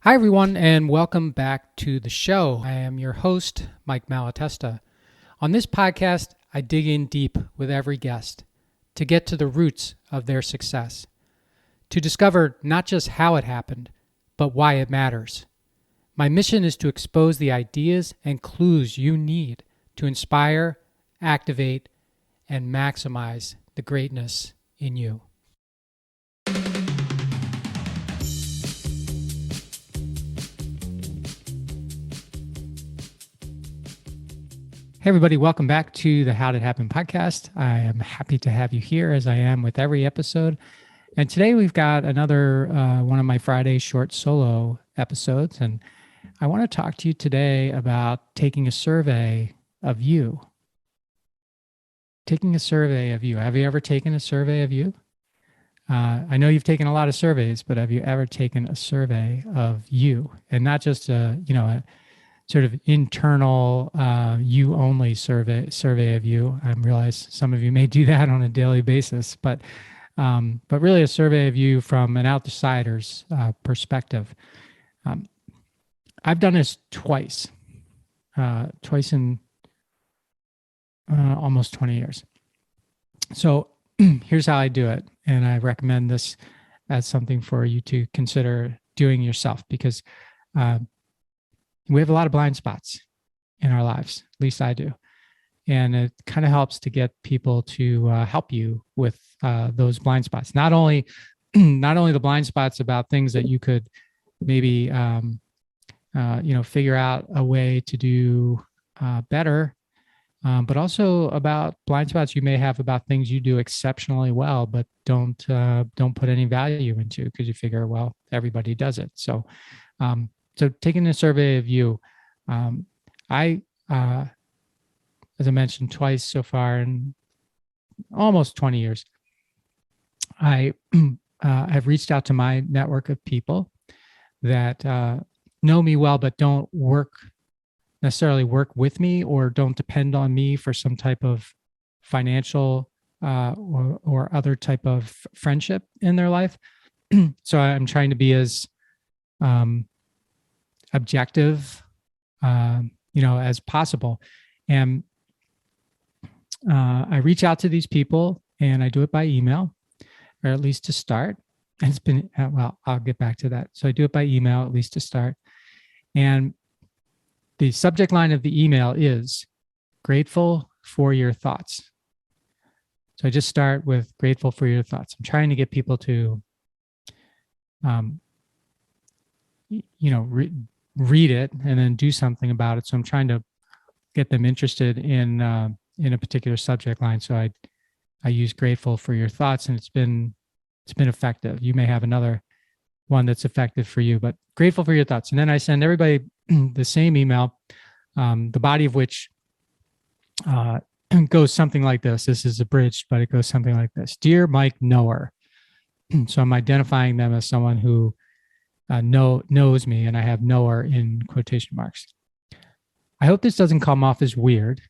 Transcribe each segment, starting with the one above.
Hi, everyone, and welcome back to the show. I am your host, Mike Malatesta. On this podcast, I dig in deep with every guest to get to the roots of their success, to discover not just how it happened, but why it matters. My mission is to expose the ideas and clues you need to inspire, activate, and maximize the greatness in you. Hey, everybody, welcome back to the How Did It Happen podcast. I am happy to have you here as I am with every episode. And today we've got another one of my Friday short solo episodes. And I want to talk to you today about taking a survey of you. Taking a survey of you. Have you ever taken a survey of you? I know you've taken a lot of surveys, but have you ever taken a survey of you? And not just a sort of internal you only survey of you. I realize some of you may do that on a daily basis, but really a survey of you from an outsider's perspective. I've done this twice in almost 20 years. So here's how I do it, and I recommend this as something for you to consider doing yourself, because we have a lot of blind spots in our lives, at least I do. And it kind of helps to get people to help you with those blind spots. Not only the blind spots about things that you could maybe figure out a way to do better, but also about blind spots you may have about things you do exceptionally well, but don't put any value into because you figure, well, everybody does it. So taking a survey of you, I, as I mentioned, twice so far in almost 20 years, I have reached out to my network of people that know me well, but don't necessarily work with me or don't depend on me for some type of financial or other type of friendship in their life. So I'm trying to be as objective, as possible. And I reach out to these people and I do it by email, or at least to start. And it's been, I'll get back to that. So I do it by email, at least to start. And the subject line of the email is grateful for your thoughts. So I just start with grateful for your thoughts. I'm trying to get people to, read it and then do something about it. So I'm trying to get them interested in a particular subject line. So I use grateful for your thoughts, and it's been effective. You may have another one that's effective for you, but grateful for your thoughts. And then I send everybody the same email, the body of which goes something like this. This is abridged, but it goes something like this. Dear Mike Knower. So I'm identifying them as someone who knows me, and I have knower in quotation marks. I hope this doesn't come off as weird,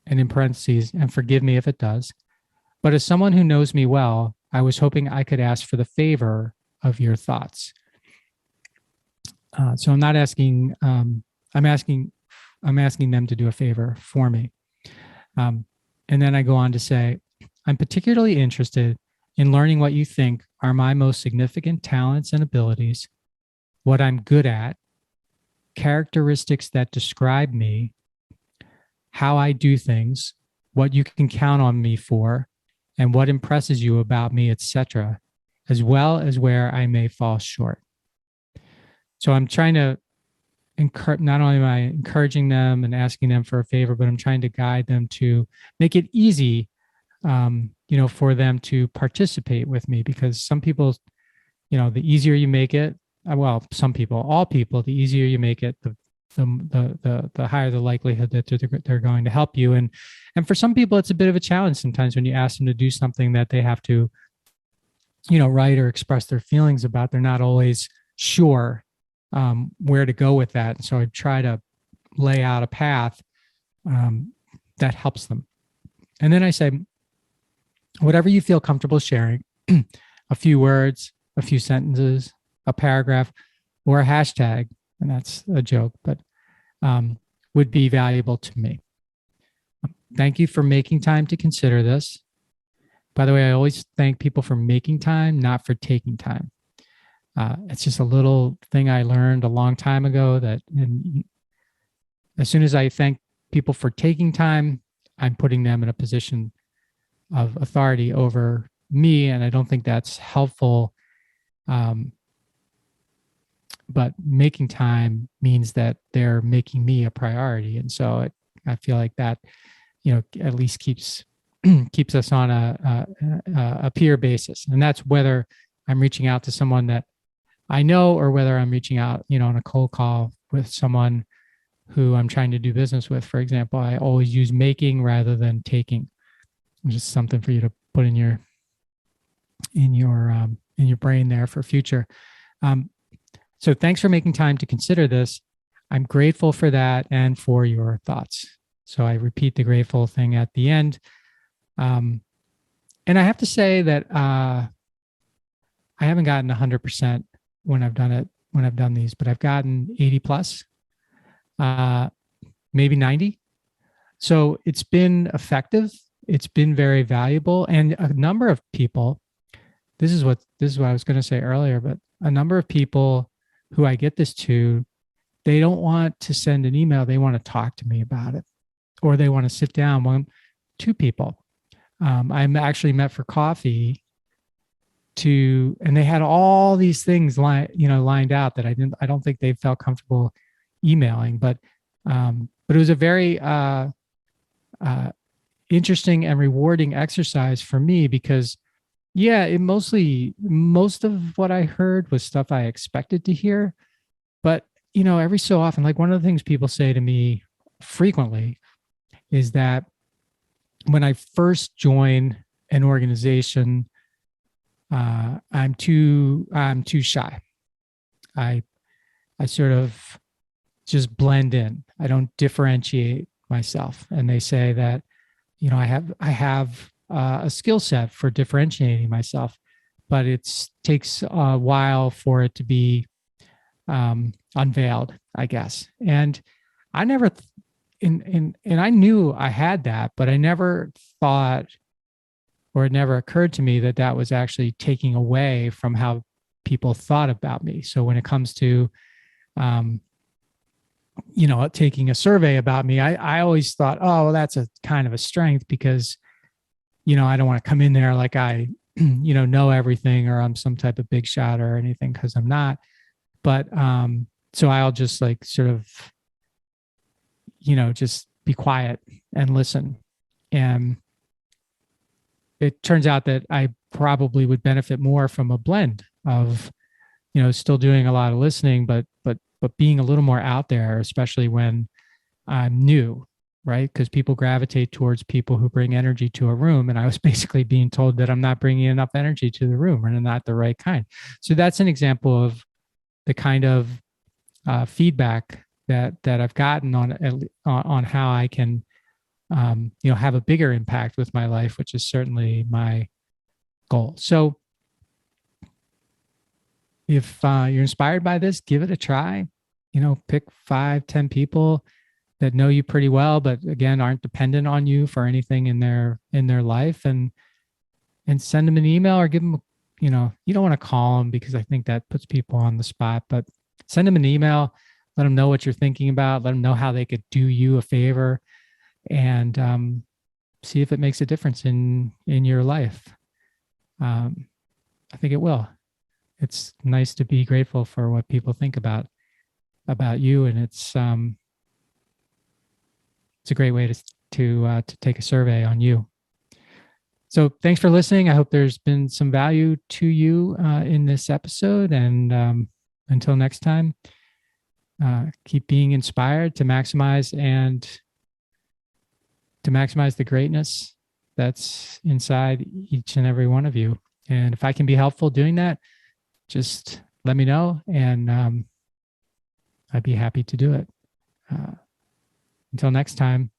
and in parentheses, and forgive me if it does, but as someone who knows me well, I was hoping I could ask for the favor of your thoughts. So I'm not asking, I'm asking them to do a favor for me. And then I go on to say, I'm particularly interested in learning what you think are my most significant talents and abilities, what I'm good at, characteristics that describe me, how I do things, what you can count on me for, and what impresses you about me, etc., as well as where I may fall short. So I'm trying to not only am I encouraging them and asking them for a favor, but I'm trying to guide them to make it easy for them to participate with me, because some people, the easier you make it, some people, all people, the easier you make it, the higher the likelihood that they're going to help you. And for some people, it's a bit of a challenge sometimes when you ask them to do something that they have to, write or express their feelings about. They're not always sure where to go with that. And so I try to lay out a path that helps them. And then I say, whatever you feel comfortable sharing, a few words, a few sentences, a paragraph, or a hashtag, and that's a joke, but would be valuable to me. Thank you for making time to consider this. By the way, I always thank people for making time, not for taking time. It's just a little thing I learned a long time ago that as soon as I thank people for taking time, I'm putting them in a position of authority over me. And I don't think that's helpful. But making time means that they're making me a priority. And so I feel like that, at least keeps us on a peer basis. And that's whether I'm reaching out to someone that I know or whether I'm reaching out, on a cold call with someone who I'm trying to do business with. For example, I always use making rather than taking, which is something for you to put in your brain there for future. So thanks for making time to consider this. I'm grateful for that and for your thoughts. So I repeat the grateful thing at the end. And I have to say that I haven't gotten 100% when I've done these, but I've gotten 80 plus, maybe 90. So it's been effective. It's been very valuable. And a number of people, this is what I was going to say earlier, but a number of people who I get this to, they don't want to send an email. They want to talk to me about it, or they want to sit down two people. I'm actually met for coffee and they had all these things lined out that I don't think they felt comfortable emailing, but it was a very interesting and rewarding exercise for me because most of what I heard was stuff I expected to hear, but every so often, like one of the things people say to me frequently is that when I first join an organization, I'm too shy. I sort of just blend in. I don't differentiate myself. And they say that, I have a skill set for differentiating myself, but it takes a while for it to be unveiled, I guess. And I never, and I knew I had that, but I never thought, or it never occurred to me that was actually taking away from how people thought about me. So when it comes to, taking a survey about me, I always thought, oh, well, that's a kind of a strength because, I don't want to come in there like I, know everything or I'm some type of big shot or anything, because I'm not. But so I'll just like sort of, just be quiet and listen. And it turns out that I probably would benefit more from a blend of, still doing a lot of listening, but being a little more out there, especially when I'm new, right? Because people gravitate towards people who bring energy to a room. And I was basically being told that I'm not bringing enough energy to the room or not the right kind. So that's an example of the kind of feedback that I've gotten on how I can, have a bigger impact with my life, which is certainly my goal. So if you're inspired by this, give it a try. Pick 5-10 people that know you pretty well, but again, aren't dependent on you for anything in their life, and send them an email or give them, you don't want to call them because I think that puts people on the spot, but send them an email, let them know what you're thinking about, let them know how they could do you a favor, and see if it makes a difference in your life. I think it will. It's nice to be grateful for what people think about you, and it's a great way to take a survey on you. So thanks for listening. I hope there's been some value to you in this episode, and until next time, keep being inspired to maximize the greatness that's inside each and every one of you. And if I can be helpful doing that, just let me know, and I'd be happy to do it. Until next time,